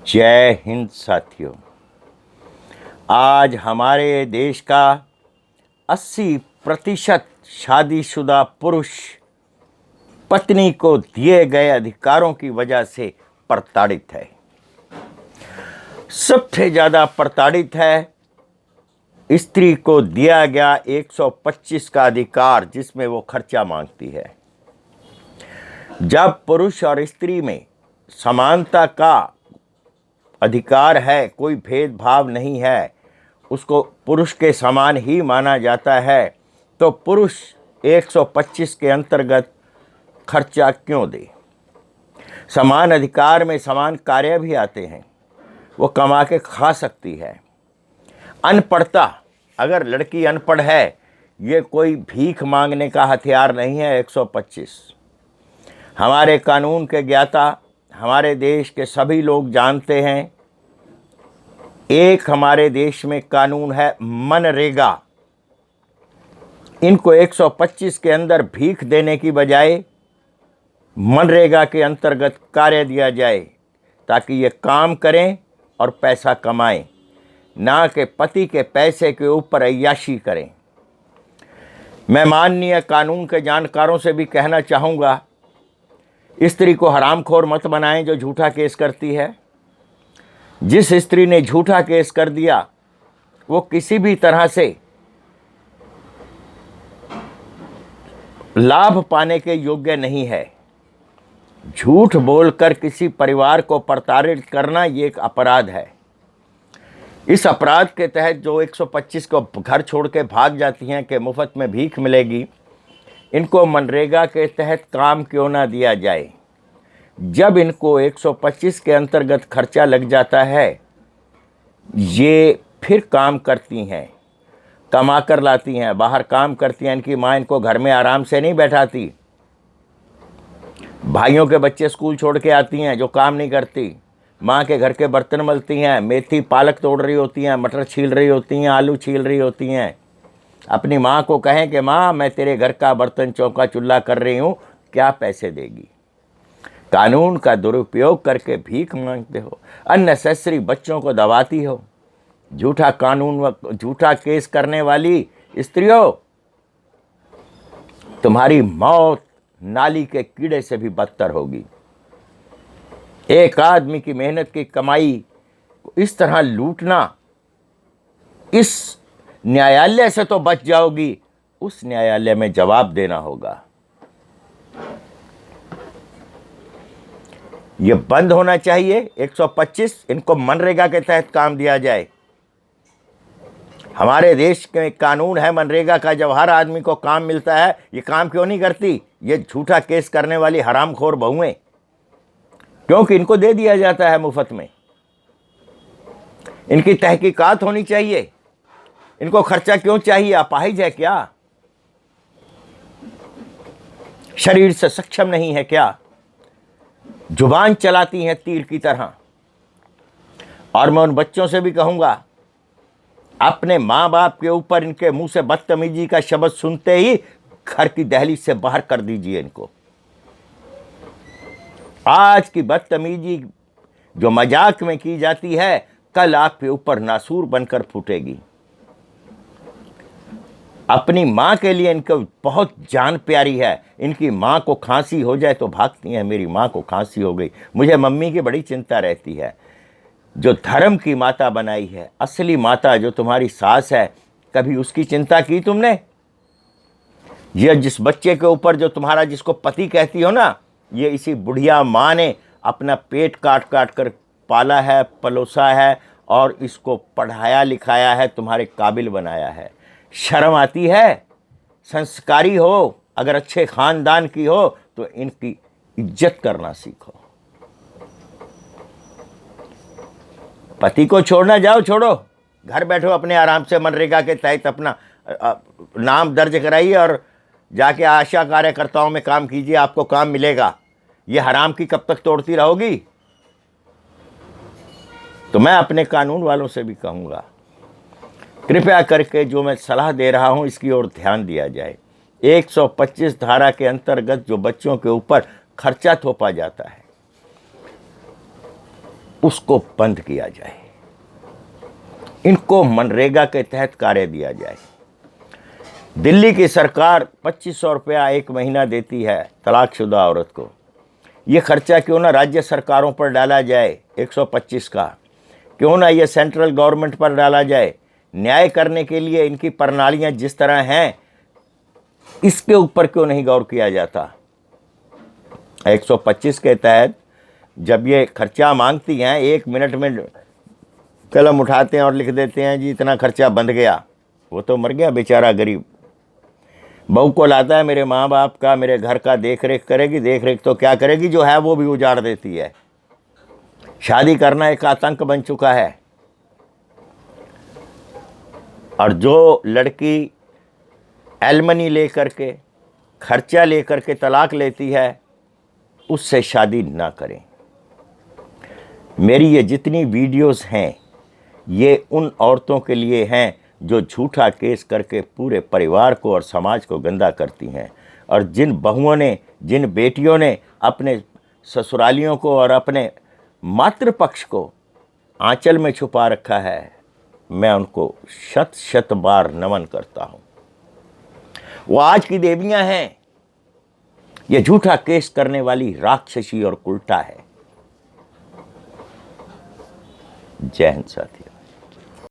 जय हिंद साथियों। आज हमारे देश का 80% शादीशुदा पुरुष पत्नी को दिए गए अधिकारों की वजह से प्रताड़ित है। सबसे ज़्यादा प्रताड़ित है स्त्री को दिया गया 125 का अधिकार, जिसमें वो खर्चा मांगती है। जब पुरुष और स्त्री में समानता का अधिकार है, कोई भेदभाव नहीं है, उसको पुरुष के समान ही माना जाता है, तो पुरुष 125 के अंतर्गत खर्चा क्यों दे? समान अधिकार में समान कार्य भी आते हैं, वो कमा के खा सकती है। अनपढ़ता, अगर लड़की अनपढ़ है, ये कोई भीख मांगने का हथियार नहीं है। 125 हमारे कानून के ज्ञाता, हमारे देश के सभी लोग जानते हैं। एक हमारे देश में कानून है मनरेगा। इनको 125 के अंदर भीख देने की बजाय मनरेगा के अंतर्गत कार्य दिया जाए, ताकि ये काम करें और पैसा कमाएं, ना कि पति के पैसे के ऊपर अय्याशी करें। मैं माननीय कानून के जानकारों से भी कहना चाहूँगा, स्त्री को हरामखोर मत बनाएं जो झूठा केस करती है। जिस स्त्री ने झूठा केस कर दिया, वो किसी भी तरह से लाभ पाने के योग्य नहीं है। झूठ बोलकर किसी परिवार को प्रताड़ित करना ये एक अपराध है। इस अपराध के तहत जो 125 को घर छोड़ के भाग जाती हैं कि मुफ्त में भीख मिलेगी, इनको मनरेगा के तहत काम क्यों ना दिया जाए। जब इनको 125 के अंतर्गत खर्चा लग जाता है, ये फिर काम करती हैं, कमा कर लाती हैं, बाहर काम करती हैं। इनकी माँ इनको घर में आराम से नहीं बैठाती। भाइयों के बच्चे स्कूल छोड़ के आती हैं जो काम नहीं करती, माँ के घर के बर्तन मलती हैं, मेथी पालक तोड़ रही होती हैं, मटर छील रही होती हैं, आलू छील रही होती हैं। अपनी माँ को कहें कि माँ, मैं तेरे घर का बर्तन चौका चूल्हा कर रही हूँ, क्या पैसे देगी? कानून का दुरुपयोग करके भीख मांगते हो, अननेसेसरी बच्चों को दबाती हो। झूठा कानून, झूठा केस करने वाली स्त्रियों, तुम्हारी मौत नाली के कीड़े से भी बदतर होगी। एक आदमी की मेहनत की कमाई को इस तरह लूटना, इस न्यायालय से तो बच जाओगी, उस न्यायालय में जवाब देना होगा। ये बंद होना चाहिए। 125 इनको मनरेगा के तहत काम दिया जाए। हमारे देश के कानून है मनरेगा का, जब हर आदमी को काम मिलता है, ये काम क्यों नहीं करती? ये झूठा केस करने वाली हरामखोर बहुएं, क्योंकि इनको दे दिया जाता है मुफ्त में। इनकी तहकीकात होनी चाहिए। इनको खर्चा क्यों चाहिए? अपाहिज है क्या? शरीर से सक्षम नहीं है क्या? जुबान चलाती हैं तीर की तरह। और मैं उन बच्चों से भी कहूंगा, अपने माँ बाप के ऊपर इनके मुंह से बदतमीजी का शब्द सुनते ही घर की दहलीज से बाहर कर दीजिए इनको। आज की बदतमीजी जो मजाक में की जाती है, कल आपके ऊपर नासूर बनकर फूटेगी। अपनी माँ के लिए इनको बहुत जान प्यारी है। इनकी माँ को खांसी हो जाए तो भागती हैं, मेरी माँ को खांसी हो गई। मुझे मम्मी की बड़ी चिंता रहती है। जो धर्म की माता बनाई है, असली माता जो तुम्हारी सास है, कभी उसकी चिंता की तुमने? ये जिस बच्चे के ऊपर जो तुम्हारा, जिसको पति कहती हो ना, ये इसी बुढ़िया माँ ने अपना पेट काट काट कर पाला है, पलोसा है, और इसको पढ़ाया लिखाया है, तुम्हारे काबिल बनाया है। शर्म आती है? संस्कारी हो, अगर अच्छे खानदान की हो, तो इनकी इज्जत करना सीखो। पति को छोड़ना जाओ, छोड़ो, घर बैठो अपने आराम से मनरेगा के तहत अपना नाम दर्ज कराइए और जाके आशा कार्यकर्ताओं में काम कीजिए, आपको काम मिलेगा। ये हराम की कब तक तोड़ती रहोगी? तो मैं अपने कानून वालों से भी कहूँगा, कृपया करके जो मैं सलाह दे रहा हूँ, इसकी ओर ध्यान दिया जाए। 125 धारा के अंतर्गत जो बच्चों के ऊपर खर्चा थोपा जाता है, उसको बंद किया जाए, इनको मनरेगा के तहत कार्य दिया जाए। दिल्ली की सरकार 2500 रुपया एक महीना देती है तलाकशुदा औरत को। ये खर्चा क्यों ना राज्य सरकारों पर डाला जाए 125 का, क्यों ना ये सेंट्रल गवर्नमेंट पर डाला जाए। न्याय करने के लिए इनकी प्रणालियां जिस तरह हैं, इसके ऊपर क्यों नहीं गौर किया जाता। 125 के तहत जब ये खर्चा मांगती हैं, 1 मिनट में कलम उठाते हैं और लिख देते हैं जी इतना खर्चा बंध गया। वो तो मर गया बेचारा गरीब। बहू को लाता है, मेरे माँ बाप का, मेरे घर का देख रेख करेगी। देख रेख तो क्या करेगी, जो है वो भी उजाड़ देती है। शादी करना एक आतंक बन चुका है। और जो लड़की एलमनी लेकर के, खर्चा लेकर के तलाक लेती है, उससे शादी ना करें। मेरी ये जितनी वीडियोस हैं, ये उन औरतों के लिए हैं जो झूठा केस करके पूरे परिवार को और समाज को गंदा करती हैं। और जिन बहुओं ने, जिन बेटियों ने अपने ससुरालियों को और अपने मातृपक्ष को आंचल में छुपा रखा है, मैं उनको शत शत बार नमन करता हूँ। वो आज की देवियाँ हैं, ये झूठा केस करने वाली राक्षसी और उल्टा है। जय हिंद साथियों।